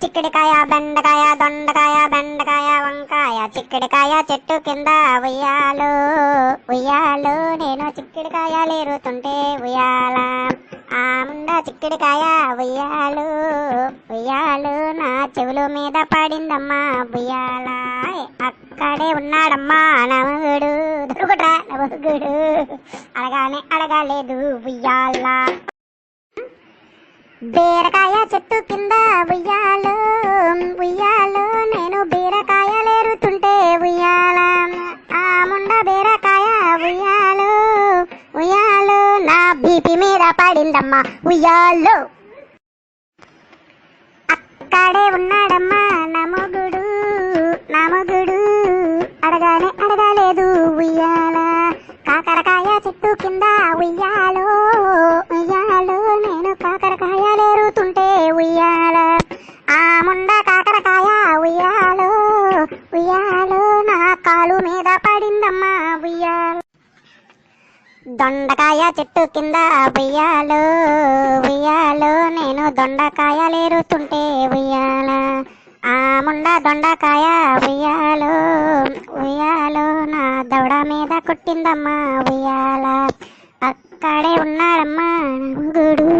చిక్కుడికాయ బెండకాయ దొండకాయ బెండకాయ వంకాయ చిక్కుడికాయ చెట్టు కింద ఉయ్యాలు ఉయ్యాలు నేను చిక్కుడికాయలు ఏరుతుంటే ఉయ్యాల ఆ ముండా చిక్కుడికాయ ఉయ్యాలు ఉయ్యాలు నా చెవుల మీద పడిందమ్మా ఉయ్యాల అక్కడే ఉన్నాడమ్మా నమగుడు దొరుకుట్రా నమగుడు అడగానే అడగలేదు ఉయ్యాల బీరకాయ చెట్టు కింద ఉయ్యాలు ఉయ్యాలు నేను బీరకాయలేరుతుంటే ఉయ్యాల ఆ ముండ బీరకాయ ఉయ్యాలు ఉయ్యాలు నా బీపీ మీద పడిందమ్మా ఉయ్యాలు అక్కడే ఉన్నాడమ్మా నమగుడు నమగుడు అడగానే అడగలేదు ఉయ్యాల కాకరకాయ చెట్టు కింద ఉయ్యాలు ఉయ్యాలు నేను కాకరకాయలేరుతుంటే ఉయ్యాల ఆ ముండ కాకరకాయ ఉయ్యాలు ఉయ్యాలు నా కాలు మీద పడిందమ్మా ఉయ్యాల దొండకాయ చెట్టు కింద ఉయ్యాలు ఉయ్యాలు నేను దొండకాయలేరుతుంటే ఉయ్యాల ఆ ముండ దొండకాయ ఉయ్యాలు ఉయ్యాలు నా దవడ మీద కొట్టిందమ్మా ఉయ్యాల అక్కడే ఉన్నాడమ్మా గుడు